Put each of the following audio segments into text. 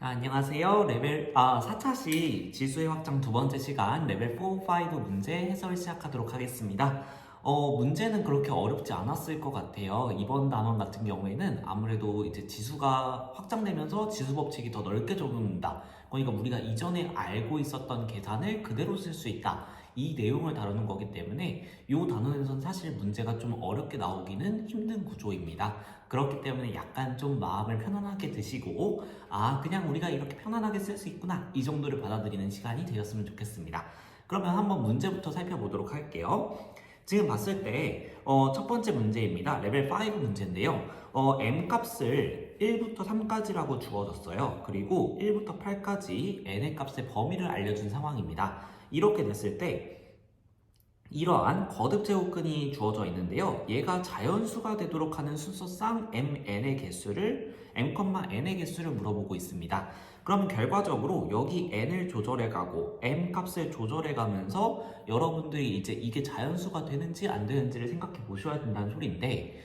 안녕하세요. 레벨 4차시 지수의 확장 두 번째 시간 레벨 4, 5 문제 해설 시작하도록 하겠습니다. 문제는 그렇게 어렵지 않았을 것 같아요. 이번 단원 같은 경우에는 아무래도 이제 지수가 확장되면서 지수 법칙이 더 넓게 적용된다. 그러니까 우리가 이전에 알고 있었던 계산을 그대로 쓸 수 있다. 이 내용을 다루는 거기 때문에 이 단원에서는 사실 문제가 좀 어렵게 나오기는 힘든 구조입니다. 그렇기 때문에 약간 좀 마음을 편안하게 드시고 그냥 우리가 이렇게 편안하게 쓸 수 있구나 이 정도를 받아들이는 시간이 되었으면 좋겠습니다. 그러면 한번 문제부터 살펴보도록 할게요. 지금 봤을 때 첫 번째 문제입니다. 레벨 5 문제인데요. m 값을 1부터 3까지라고 주어졌어요. 그리고 1부터 8까지 n의 값의 범위를 알려준 상황입니다. 이렇게 됐을 때 이러한 거듭 제곱근이 주어져 있는데요. 얘가 자연수가 되도록 하는 순서상 mn의 개수를 n의 개수를 물어보고 있습니다. 그러면 결과적으로 여기 n을 조절해 가고 m 값을 조절해 가면서 여러분들이 이제 이게 자연수가 되는지 안 되는지를 생각해 보셔야 된다는 소리인데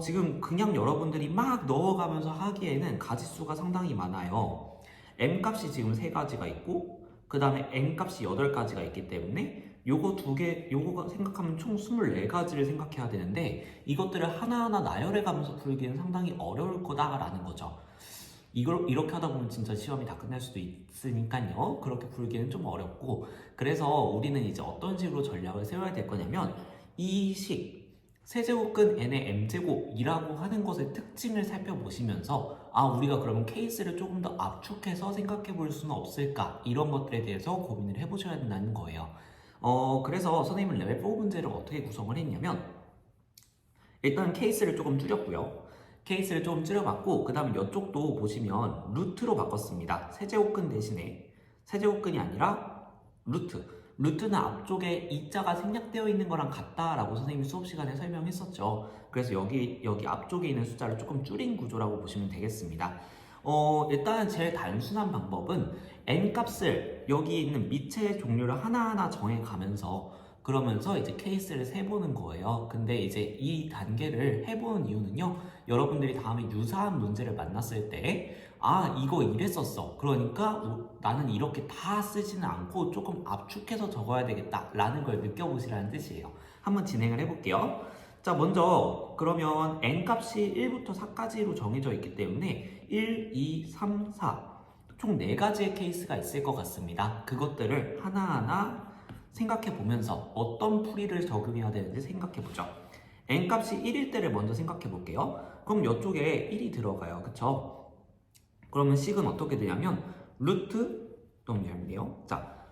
지금 그냥 여러분들이 막 넣어가면서 하기에는 가지수가 상당히 많아요. m 값이 지금 3가지가 있고 그 다음에 n 값이 8가지가 있기 때문에 요거 두 개, 요거 생각하면 총 24가지를 생각해야 되는데 이것들을 하나하나 나열해 가면서 풀기는 상당히 어려울 거다라는 거죠. 이걸 이렇게 하다 보면 진짜 시험이 다 끝날 수도 있으니까요. 그렇게 풀기는 좀 어렵고 그래서 우리는 이제 어떤 식으로 전략을 세워야 될 거냐면 이 식 세제곱근 n의 m제곱이라고 하는 것의 특징을 살펴보시면서 우리가 그러면 케이스를 조금 더 압축해서 생각해 볼 수는 없을까 이런 것들에 대해서 고민을 해보셔야 된다는 거예요. 그래서 선생님은 레벨 4 문제를 어떻게 구성을 했냐면 일단 케이스를 조금 줄였고요. 케이스를 조금 줄여봤고 그 다음에 이쪽도 보시면 루트로 바꿨습니다. 세제곱근 대신에 세제곱근이 아니라 루트는 앞쪽에 이자가 생략되어 있는 거랑 같다라고 선생님이 수업 시간에 설명했었죠. 그래서 여기 앞쪽에 있는 숫자를 조금 줄인 구조라고 보시면 되겠습니다. 일단 제일 단순한 방법은 n 값을 여기 있는 미체의 종류를 하나하나 정해가면서 그러면서 이제 케이스를 세보는 거예요. 근데 이제 이 단계를 해보는 이유는요. 여러분들이 다음에 유사한 문제를 만났을 때 이거 이랬었어. 그러니까 나는 이렇게 다 쓰지는 않고 조금 압축해서 적어야 되겠다 라는 걸 느껴보시라는 뜻이에요. 한번 진행을 해볼게요. 자, 먼저 그러면 n 값이 1부터 4까지로 정해져 있기 때문에 1, 2, 3, 4 총 4가지의 케이스가 있을 것 같습니다. 그것들을 하나하나 생각해 보면서 어떤 풀이를 적용해야 되는지 생각해 보죠. n 값이 1일 때를 먼저 생각해 볼게요. 그럼 이쪽에 1이 들어가요. 그쵸? 그러면 식은 어떻게 되냐면 너무 얇네요. 자,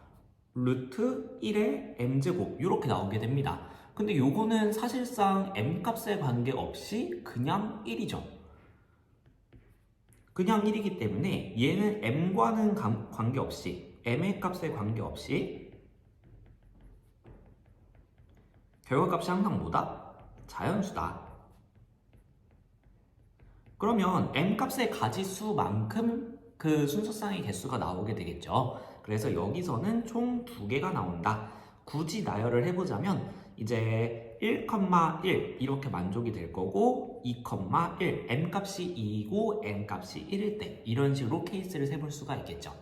루트 1의 m제곱 이렇게 나오게 됩니다. 근데 요거는 사실상 m 값에 관계없이 그냥 1이죠. 그냥 1이기 때문에 얘는 m과는 관계없이 m의 값에 관계없이 결과값이 항상 뭐다? 자연수다. 그러면 m 값의 가지수만큼 그 순서상의 개수가 나오게 되겠죠. 그래서 여기서는 총 2개가 나온다. 굳이 나열을 해보자면 이제 1,1 이렇게 만족이 될 거고 2,1 m 값이 2이고 n 값이 1일 때 이런 식으로 케이스를 세볼 수가 있겠죠.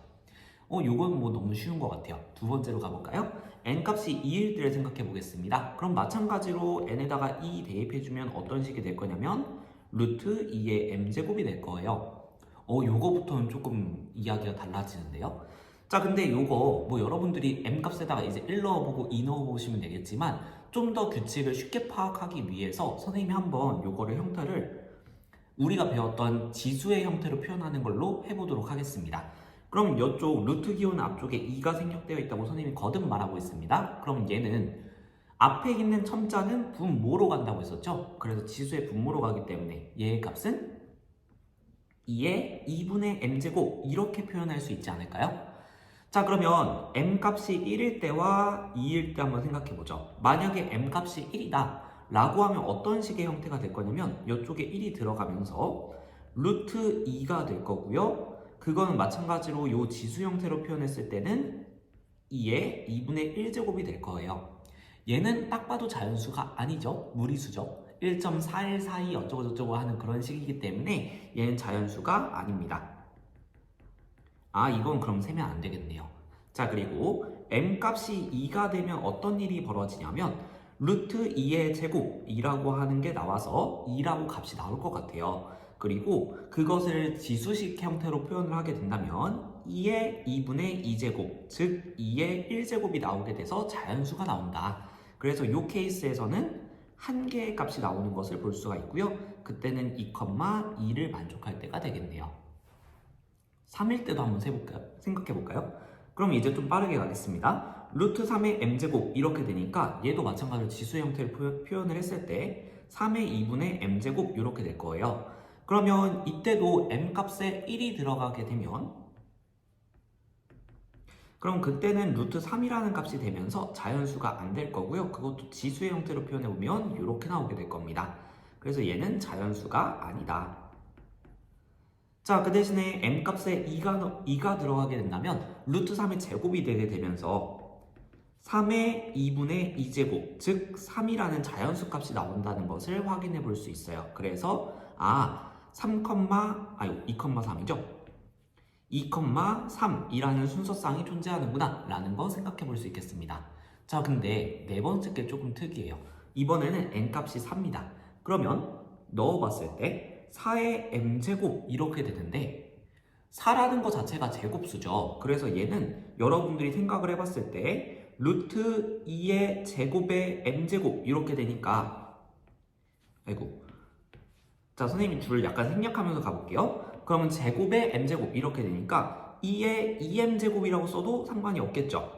요건 뭐 너무 쉬운 것 같아요. 두 번째로 가볼까요? n 값이 2일 때를 생각해 보겠습니다. 그럼 마찬가지로 n에다가 2 대입해주면 어떤 식이 될 거냐면 루트 2의 m제곱이 될 거예요. 요거부터는 조금 이야기가 달라지는데요. 자, 근데 요거 뭐 여러분들이 m 값에다가 이제 1 넣어보고 2 넣어보시면 되겠지만 좀 더 규칙을 쉽게 파악하기 위해서 선생님이 한번 요거를 형태를 우리가 배웠던 지수의 형태로 표현하는 걸로 해보도록 하겠습니다. 그럼 이쪽 루트 기호는 앞쪽에 2가 생략되어 있다고 선생님이 거듭 말하고 있습니다. 그럼 얘는 앞에 있는 첨자는 분모로 간다고 했었죠. 그래서 지수의 분모로 가기 때문에 얘의 값은 2의 2분의 m제곱 이렇게 표현할 수 있지 않을까요? 자, 그러면 m 값이 1일 때와 2일 때 한번 생각해 보죠. 만약에 m 값이 1이다 라고 하면 어떤 식의 형태가 될 거냐면 이쪽에 1이 들어가면서 루트 2가 될 거고요. 그거는 마찬가지로 이 지수 형태로 표현했을 때는 2의 2분의 1제곱이 될 거예요. 얘는 딱 봐도 자연수가 아니죠. 무리수죠. 1.4142 어쩌고저쩌고 하는 그런 식이기 때문에 얘는 자연수가 아닙니다. 이건 그럼 세면 안 되겠네요. 자, 그리고 m 값이 2가 되면 어떤 일이 벌어지냐면 루트 2의 제곱이라고 하는 게 나와서 2라고 값이 나올 것 같아요. 그리고 그것을 지수식 형태로 표현을 하게 된다면 2의 2분의 2제곱, 즉 2의 1제곱이 나오게 돼서 자연수가 나온다. 그래서 이 케이스에서는 한 개의 값이 나오는 것을 볼 수가 있고요. 그때는 2,2를 만족할 때가 되겠네요. 3일 때도 한번 생각해 볼까요? 그럼 이제 좀 빠르게 가겠습니다. 루트 3의 m제곱 이렇게 되니까 얘도 마찬가지로 지수 형태를 표현을 했을 때 3의 2분의 m제곱 이렇게 될 거예요. 그러면 이때도 m 값에 1이 들어가게 되면 그럼 그때는 루트 3이라는 값이 되면서 자연수가 안 될 거고요. 그것도 지수의 형태로 표현해 보면 이렇게 나오게 될 겁니다. 그래서 얘는 자연수가 아니다. 자, 그 대신에 m 값에 2가 들어가게 된다면 루트 3의 제곱이 되게 되면서 3의 2분의 2제곱, 즉 3이라는 자연수 값이 나온다는 것을 확인해 볼 수 있어요. 그래서 2,3이죠. 2,3이라는 순서쌍이 존재하는구나 라는 거 생각해 볼 수 있겠습니다. 자, 근데 네 번째 게 조금 특이해요. 이번에는 n값이 4입니다. 그러면 넣어봤을 때 4의 m제곱 이렇게 되는데 4라는 거 자체가 제곱수죠. 그래서 얘는 여러분들이 생각을 해봤을 때 루트 2의 제곱의 m제곱 이렇게 되니까 자, 선생님이 줄을 약간 생략하면서 가볼게요. 그러면 제곱의 m제곱 이렇게 되니까 2의 2m제곱이라고 써도 상관이 없겠죠.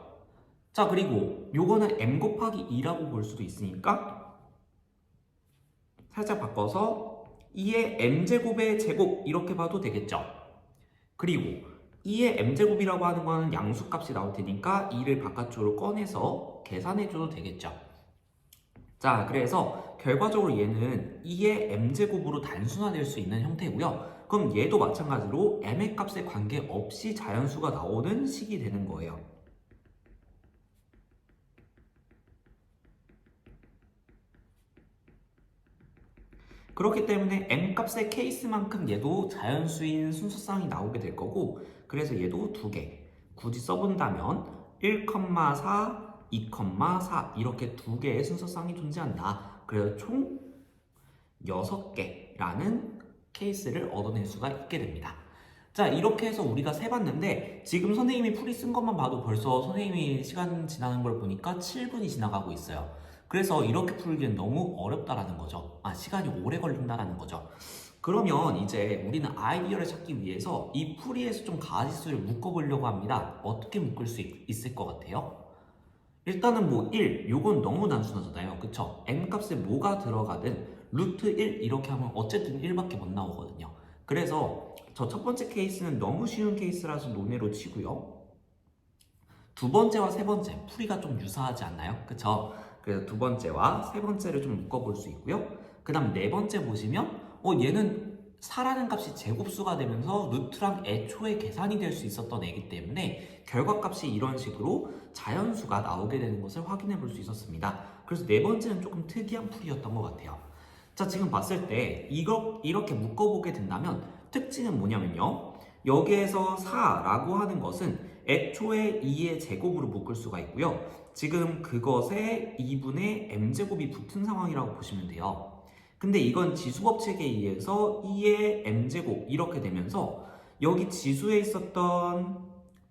자, 그리고 요거는 m 곱하기 2라고 볼 수도 있으니까 살짝 바꿔서 2의 m제곱의 제곱 이렇게 봐도 되겠죠. 그리고 2의 m제곱이라고 하는 거는 양수값이 나올 테니까 2를 바깥쪽으로 꺼내서 계산해줘도 되겠죠. 자, 그래서 결과적으로 얘는 2의 m제곱으로 단순화될 수 있는 형태고요. 그럼 얘도 마찬가지로 m의 값에 관계없이 자연수가 나오는 식이 되는 거예요. 그렇기 때문에 m값의 케이스만큼 얘도 자연수인 순서쌍이 나오게 될 거고, 그래서 얘도 2개 굳이 써본다면 1,4, 2,4 이렇게 2개의 순서쌍이 존재한다. 그래서 총 6개라는 케이스를 얻어낼 수가 있게 됩니다. 자, 이렇게 해서 우리가 세봤는데 지금 선생님이 풀이 쓴 것만 봐도 벌써 선생님이 시간 지나는 걸 보니까 7분이 지나가고 있어요. 그래서 이렇게 풀기는 너무 어렵다라는 거죠. 시간이 오래 걸린다라는 거죠. 그러면 이제 우리는 아이디어를 찾기 위해서 이 풀이에서 좀 가지수를 묶어보려고 합니다. 어떻게 묶을 수 있을 것 같아요? 일단은 뭐 1, 요건 너무 단순하잖아요. 그쵸? m값에 뭐가 들어가든 루트 1 이렇게 하면 어쨌든 1밖에 못 나오거든요. 그래서 저 첫 번째 케이스는 너무 쉬운 케이스라서 논외로 치고요. 두 번째와 세 번째 풀이가 좀 유사하지 않나요? 그쵸? 그래서 두 번째와 세 번째를 좀 묶어볼 수 있고요. 그 다음 네 번째 보시면 얘는 4라는 값이 제곱수가 되면서 루트랑 애초에 계산이 될 수 있었던 애기 때문에 결과값이 이런 식으로 자연수가 나오게 되는 것을 확인해 볼 수 있었습니다. 그래서 네 번째는 조금 특이한 풀이였던 것 같아요. 자, 지금 봤을 때 이렇게 묶어보게 된다면 특징은 뭐냐면요. 여기에서 4라고 하는 것은 애초에 2의 제곱으로 묶을 수가 있고요. 지금 그것에 2분의 m제곱이 붙은 상황이라고 보시면 돼요. 근데 이건 지수법칙에 의해서 2의 m제곱 이렇게 되면서 여기 지수에 있었던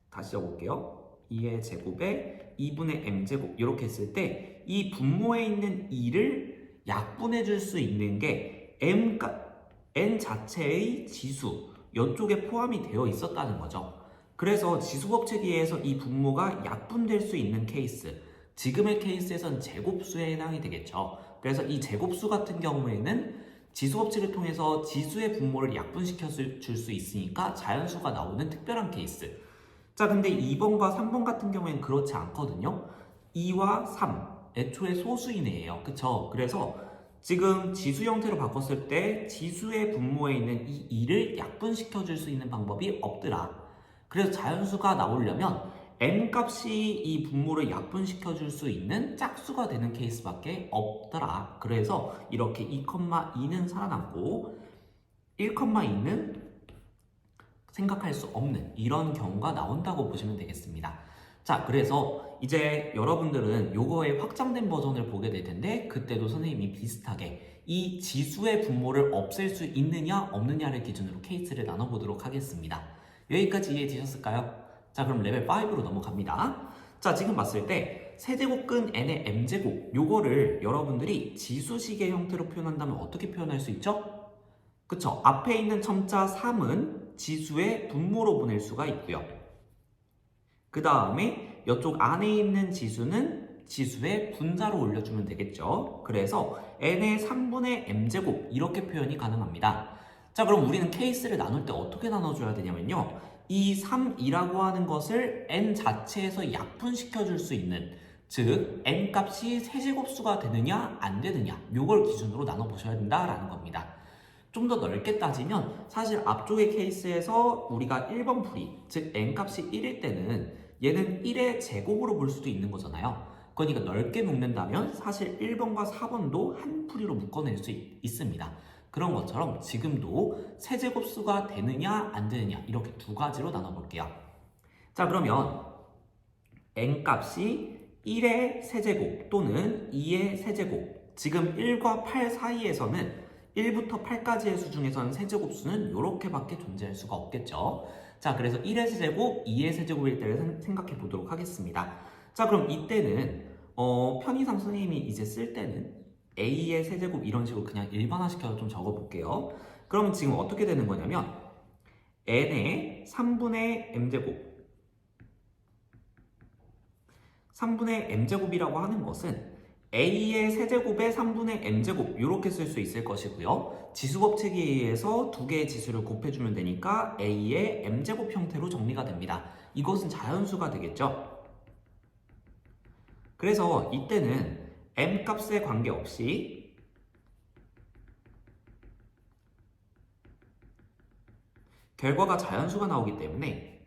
다시 적어볼게요. 2의 제곱에 2분의 m제곱 이렇게 했을 때 이 분모에 있는 2를 약분해 줄 수 있는 게 n 자체의 지수 이쪽에 포함이 되어 있었다는 거죠. 그래서 지수법칙에 의해서 이 분모가 약분될 수 있는 케이스, 지금의 케이스에선 제곱수에 해당이 되겠죠. 그래서 이 제곱수 같은 경우에는 지수법칙을 통해서 지수의 분모를 약분시켜 줄 수 있으니까 자연수가 나오는 특별한 케이스. 자, 근데 2번과 3번 같은 경우에는 그렇지 않거든요. 2와 3, 애초에 소수인 애예요. 그쵸? 그래서 지금 지수 형태로 바꿨을 때 지수의 분모에 있는 이 2를 약분시켜 줄 수 있는 방법이 없더라. 그래서 자연수가 나오려면 m값이 이 분모를 약분시켜 줄 수 있는 짝수가 되는 케이스밖에 없더라. 그래서 이렇게 2,2는 살아남고 1,2는 생각할 수 없는 이런 경우가 나온다고 보시면 되겠습니다. 자, 그래서 이제 여러분들은 요거의 확장된 버전을 보게 될 텐데 그때도 선생님이 비슷하게 이 지수의 분모를 없앨 수 있느냐 없느냐를 기준으로 케이스를 나눠보도록 하겠습니다. 여기까지 이해되셨을까요? 자, 그럼 레벨 5로 넘어갑니다. 자, 지금 봤을 때 세제곱근 n의 m제곱 요거를 여러분들이 지수식의 형태로 표현한다면 어떻게 표현할 수 있죠? 그쵸? 앞에 있는 첨자 3은 지수의 분모로 보낼 수가 있고요. 그 다음에 이쪽 안에 있는 지수는 지수의 분자로 올려주면 되겠죠. 그래서 n의 3분의 m제곱 이렇게 표현이 가능합니다. 자, 그럼 우리는 케이스를 나눌 때 어떻게 나눠줘야 되냐면요. 이 3이라고 하는 것을 n 자체에서 약분시켜 줄 수 있는, 즉 n 값이 세제곱수가 되느냐 안 되느냐 요걸 기준으로 나눠보셔야 된다라는 겁니다. 좀 더 넓게 따지면 사실 앞쪽의 케이스에서 우리가 1번 풀이, 즉 n값이 1일 때는 얘는 1의 제곱으로 볼 수도 있는 거잖아요. 그러니까 넓게 묶는다면 사실 1번과 4번도 한 풀이로 묶어낼 수 있습니다. 그런 것처럼 지금도 세제곱수가 되느냐 안 되느냐 이렇게 두 가지로 나눠볼게요. 자, 그러면 n값이 1의 세제곱 또는 2의 세제곱, 지금 1과 8 사이에서는 1부터 8까지의 수 중에서는 세제곱수는 이렇게밖에 존재할 수가 없겠죠. 자, 그래서 1의 세제곱, 2의 세제곱일 때를 생각해 보도록 하겠습니다. 자, 그럼 이때는 편의상 선생님이 이제 쓸 때는 a의 세제곱 이런 식으로 그냥 일반화시켜서 좀 적어볼게요. 그럼 지금 어떻게 되는 거냐면 n의 3분의 m제곱, 3분의 m제곱이라고 하는 것은 a의 세제곱의 3분의 m제곱 이렇게 쓸 수 있을 것이고요. 지수법칙에 의해서 두 개의 지수를 곱해주면 되니까 a의 m제곱 형태로 정리가 됩니다. 이것은 자연수가 되겠죠. 그래서 이때는 m값에 관계없이 결과가 자연수가 나오기 때문에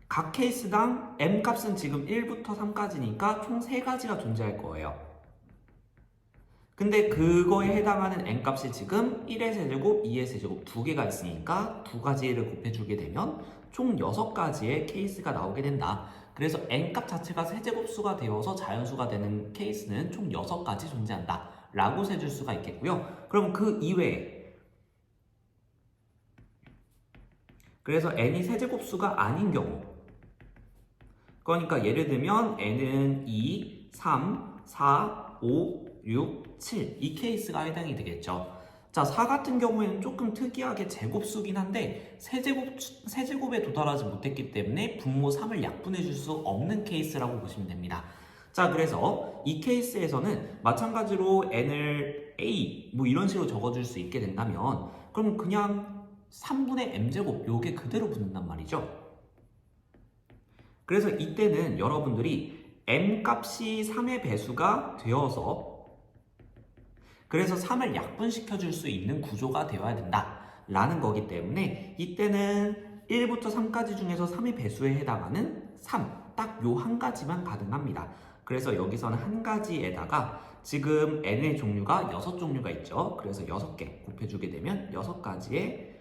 각 케이스당 m값은 지금 1부터 3까지니까 총 3가지가 존재할 거예요. 근데 그거에 해당하는 n값이 지금 1의 세제곱, 2의 세제곱 두 개가 있으니까 두 가지를 곱해주게 되면 총 6가지의 케이스가 나오게 된다. 그래서 n값 자체가 세제곱수가 되어서 자연수가 되는 케이스는 총 6가지 존재한다 라고 세줄 수가 있겠고요. 그럼 그 이외에, 그래서 n이 세제곱수가 아닌 경우, 그러니까 예를 들면 n은 2, 3, 4, 5, 6, 7 이 케이스가 해당이 되겠죠. 자, 4 같은 경우에는 조금 특이하게 제곱수긴 한데 세제곱에 도달하지 못했기 때문에 분모 3을 약분해 줄 수 없는 케이스라고 보시면 됩니다. 자, 그래서 이 케이스에서는 마찬가지로 n을 a 뭐 이런 식으로 적어줄 수 있게 된다면 그럼 그냥 3분의 m제곱 요게 그대로 붙는단 말이죠. 그래서 이때는 여러분들이 m값이 3의 배수가 되어서 그래서 3을 약분시켜 줄 수 있는 구조가 되어야 된다 라는 거기 때문에 이때는 1부터 3까지 중에서 3의 배수에 해당하는 3, 딱 요 한 가지만 가능합니다. 그래서 여기서는 한 가지에다가 지금 n의 종류가 6종류가 있죠. 그래서 6개 곱해주게 되면 6가지의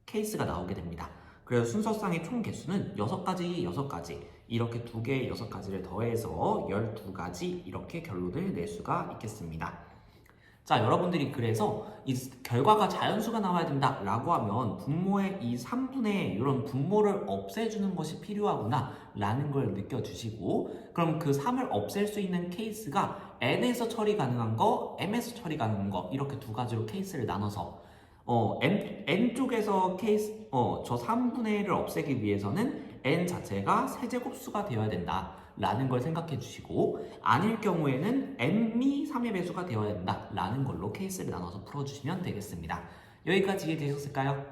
케이스가 나오게 됩니다. 그래서 순서상의 총 개수는 6가지, 6가지 이렇게 2개, 6가지를 더해서 12가지 이렇게 결론을 낼 수가 있겠습니다. 자, 여러분들이 그래서 이 결과가 자연수가 나와야 된다 라고 하면 분모의 이 3분의 이런 분모를 없애주는 것이 필요하구나 라는 걸 느껴주시고, 그럼 그 3을 없앨 수 있는 케이스가 n에서 처리 가능한 거, m에서 처리 가능한 거 이렇게 두 가지로 케이스를 나눠서 n 쪽에서 케이스 저 3분의 1을 없애기 위해서는 n 자체가 세제곱수가 되어야 된다 라는 걸 생각해 주시고, 아닐 경우에는 m이 3의 배수가 되어야 된다 라는 걸로 케이스를 나눠서 풀어주시면 되겠습니다. 여기까지 이해되셨을까요?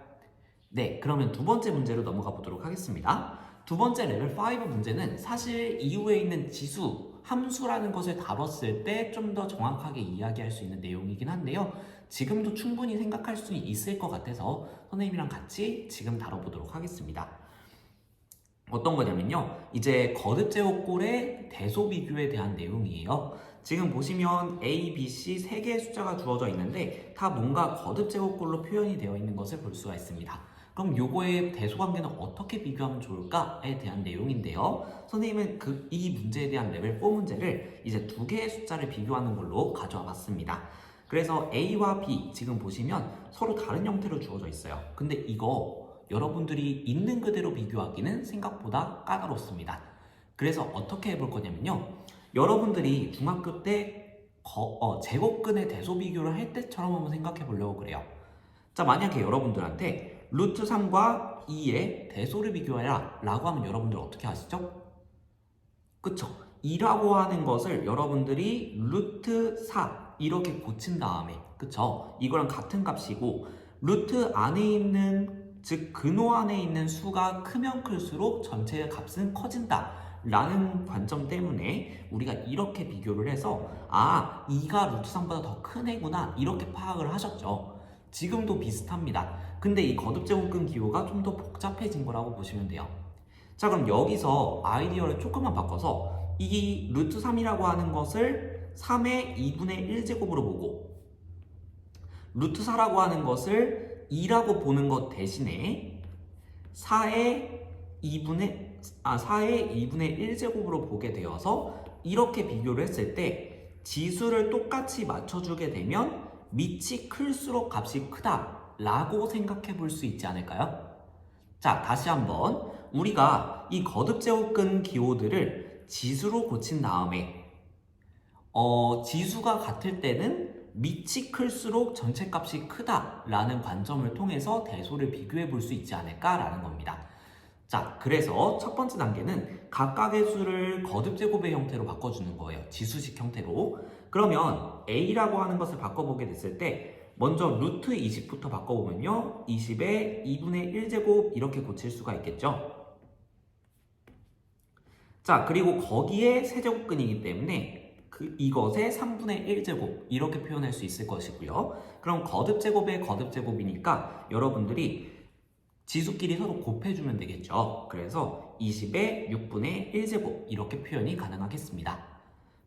네, 그러면 두 번째 문제로 넘어가 보도록 하겠습니다. 두 번째 레벨 5 문제는 사실 이후에 있는 지수, 함수라는 것을 다뤘을 때 좀 더 정확하게 이야기할 수 있는 내용이긴 한데요. 지금도 충분히 생각할 수 있을 것 같아서 선생님이랑 같이 지금 다뤄보도록 하겠습니다. 어떤 거냐면요, 이제 거듭제곱골의 대소비교에 대한 내용이에요. 지금 보시면 A, B, C 세 개의 숫자가 주어져 있는데 다 뭔가 거듭 제곱꼴로 표현이 되어 있는 것을 볼 수가 있습니다. 그럼 요거의 대소관계는 어떻게 비교하면 좋을까에 대한 내용인데요. 선생님은 이 문제에 대한 레벨 4 문제를 이제 두 개의 숫자를 비교하는 걸로 가져와 봤습니다. 그래서 A와 B 지금 보시면 서로 다른 형태로 주어져 있어요. 근데 이거 여러분들이 있는 그대로 비교하기는 생각보다 까다롭습니다. 그래서 어떻게 해볼 거냐면요. 여러분들이 중학교 때 제곱근의 대소 비교를 할 때처럼 한번 생각해 보려고 그래요. 자, 만약에 여러분들한테 루트 3과 2의 대소를 비교해라 라고 하면 여러분들 어떻게 하시죠? 그쵸? 2라고 하는 것을 여러분들이 루트 4 이렇게 고친 다음에, 그쵸? 이거랑 같은 값이고 루트 안에 있는, 즉 근호 안에 있는 수가 크면 클수록 전체의 값은 커진다 라는 관점 때문에 우리가 이렇게 비교를 해서 2가 루트 3보다 더 큰 애구나 이렇게 파악을 하셨죠. 지금도 비슷합니다. 근데 이 거듭제곱근 기호가 좀 더 복잡해진 거라고 보시면 돼요. 자, 그럼 여기서 아이디어를 조금만 바꿔서 이 루트 3이라고 하는 것을 3의 2분의 1제곱으로 보고 루트 4라고 하는 것을 2라고 보는 것 대신에 4의 2분의 1제곱으로 보게 되어서 이렇게 비교를 했을 때 지수를 똑같이 맞춰주게 되면 밑이 클수록 값이 크다 라고 생각해 볼 수 있지 않을까요? 자, 다시 한번 우리가 이 거듭제곱근 기호들을 지수로 고친 다음에 지수가 같을 때는 밑이 클수록 전체 값이 크다 라는 관점을 통해서 대소를 비교해 볼 수 있지 않을까라는 겁니다. 자, 그래서 첫 번째 단계는 각각의 수를 거듭제곱의 형태로 바꿔주는 거예요. 지수식 형태로. 그러면 A라고 하는 것을 바꿔보게 됐을 때 먼저 루트 20부터 바꿔보면요. 20에 2분의 1제곱 이렇게 고칠 수가 있겠죠. 자, 그리고 거기에 세제곱근이기 때문에 이것의 3분의 1제곱 이렇게 표현할 수 있을 것이고요. 그럼 거듭제곱의 거듭제곱이니까 여러분들이 지수끼리 서로 곱해주면 되겠죠. 그래서 20에 6분의 1제곱 이렇게 표현이 가능하겠습니다.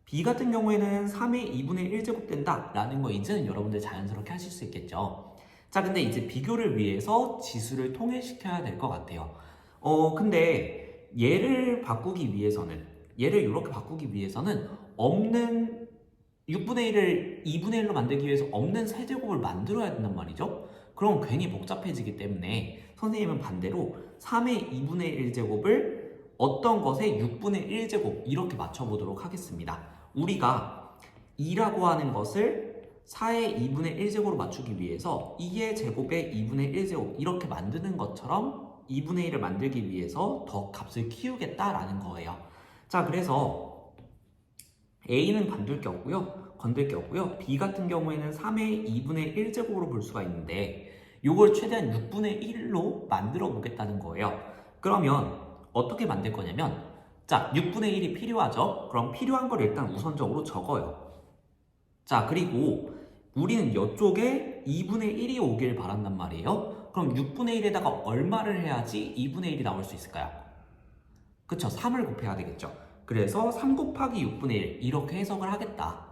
B 같은 경우에는 3의 2분의 1제곱 된다 라는 거 이제는 여러분들 자연스럽게 하실 수 있겠죠. 자, 근데 이제 비교를 위해서 지수를 통일시켜야 될 것 같아요. 근데 얘를 바꾸기 위해서는 얘를 이렇게 바꾸기 위해서는 없는 6분의 1을 2분의 1로 만들기 위해서 없는 세제곱을 만들어야 된단 말이죠. 그럼 괜히 복잡해지기 때문에 선생님은 반대로 3의 2분의 1제곱을 어떤 것에 6분의 1제곱 이렇게 맞춰보도록 하겠습니다. 우리가 2라고 하는 것을 4의 2분의 1제곱으로 맞추기 위해서 2의 제곱에 2분의 1제곱 이렇게 만드는 것처럼 2분의 1을 만들기 위해서 더 값을 키우겠다라는 거예요. 자, 그래서 A는 건들 게 없고요. B 같은 경우에는 3의 2분의 1제곱으로 볼 수가 있는데 이걸 최대한 6분의 1로 만들어 보겠다는 거예요. 그러면 어떻게 만들 거냐면 자, 6분의 1이 필요하죠? 그럼 필요한 걸 일단 우선적으로 적어요. 자, 그리고 우리는 이쪽에 2분의 1이 오길 바란단 말이에요. 그럼 6분의 1에다가 얼마를 해야지 2분의 1이 나올 수 있을까요? 그쵸, 3을 곱해야 되겠죠. 그래서 3 곱하기 6분의 1 이렇게 해석을 하겠다.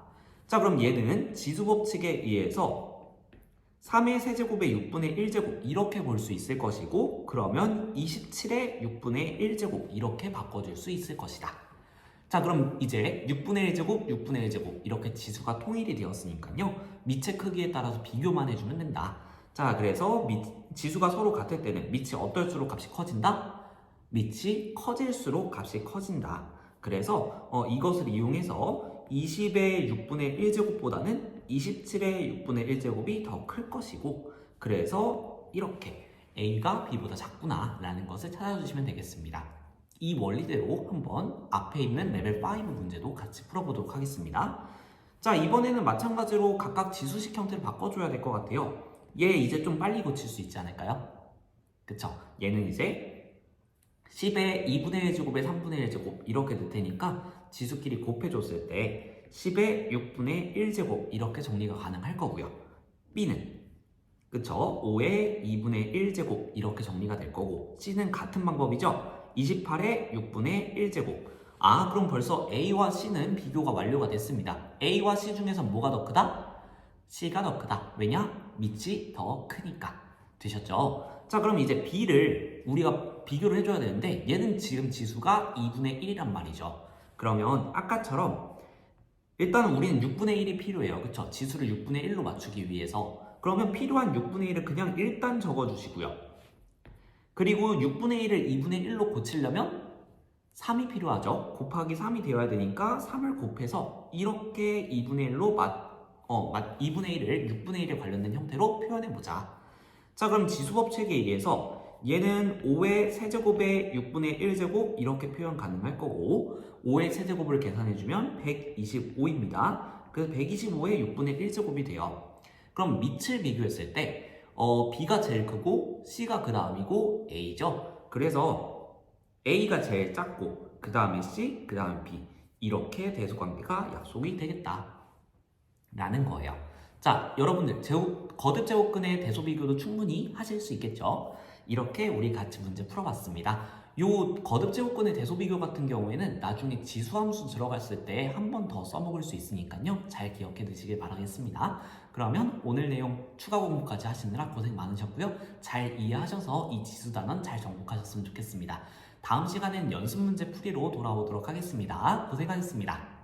자, 그럼 얘는 지수법칙에 의해서 3의 세제곱에 6분의 1제곱 이렇게 볼 수 있을 것이고 그러면 27의 6분의 1제곱 이렇게 바꿔줄 수 있을 것이다. 자, 그럼 이제 6분의 1제곱, 6분의 1제곱 이렇게 지수가 통일이 되었으니까요. 밑의 크기에 따라서 비교만 해주면 된다. 자, 그래서 지수가 서로 같을 때는 밑이 어떨수록 값이 커진다? 밑이 커질수록 값이 커진다. 그래서 이것을 이용해서 20의 6분의 1제곱보다는 27의 6분의 1제곱이 더 클 것이고 그래서 이렇게 A가 B보다 작구나 라는 것을 찾아주시면 되겠습니다. 이 원리대로 한번 앞에 있는 레벨 5 문제도 같이 풀어보도록 하겠습니다. 자, 이번에는 마찬가지로 각각 지수식 형태를 바꿔줘야 될 것 같아요. 얘 이제 좀 빨리 고칠 수 있지 않을까요? 그쵸? 얘는 이제 10의 2분의 1제곱에 3분의 1제곱 이렇게 될 테니까 지수끼리 곱해줬을 때 10의 6분의 1제곱 이렇게 정리가 가능할 거고요. B는 그쵸? 5의 2분의 1제곱 이렇게 정리가 될 거고 C는 같은 방법이죠. 28의 6분의 1제곱 그럼 벌써 A와 C는 비교가 완료가 됐습니다. A와 C 중에서 뭐가 더 크다? C가 더 크다. 왜냐? 밑이 더 크니까. 되셨죠? 자, 그럼 이제 B를 우리가 비교를 해줘야 되는데 얘는 지금 지수가 2분의 1이란 말이죠. 그러면 아까처럼 일단 우리는 6분의 1이 필요해요. 그쵸? 지수를 6분의 1로 맞추기 위해서. 그러면 필요한 6분의 1을 그냥 일단 적어주시고요. 그리고 6분의 1을 2분의 1로 고치려면 3이 필요하죠. 곱하기 3이 되어야 되니까 3을 곱해서 이렇게 2분의 1로 2분의 1을 6분의 1에 관련된 형태로 표현해보자. 자, 그럼 지수법칙에 의해서 얘는 5의 세제곱에 6분의 1제곱 이렇게 표현 가능할 거고 5의 세제곱을 계산해주면 125입니다. 그래서 125의 6분의 1제곱이 돼요. 그럼 밑을 비교했을 때 B가 제일 크고 C가 그 다음이고 A죠. 그래서 A가 제일 작고 그 다음에 C, 그 다음에 B 이렇게 대소관계가 약속이 되겠다 라는 거예요. 자, 여러분들 거듭 제곱근의 대소 비교도 충분히 하실 수 있겠죠. 이렇게 우리 같이 문제 풀어봤습니다. 요 거듭 제곱근의 대소 비교 같은 경우에는 나중에 지수함수 들어갔을 때 한 번 더 써먹을 수 있으니까요. 잘 기억해 두시길 바라겠습니다. 그러면 오늘 내용 추가 공부까지 하시느라 고생 많으셨고요. 잘 이해하셔서 이 지수 단원 잘 정복하셨으면 좋겠습니다. 다음 시간엔 연습 문제 풀이로 돌아오도록 하겠습니다. 고생하셨습니다.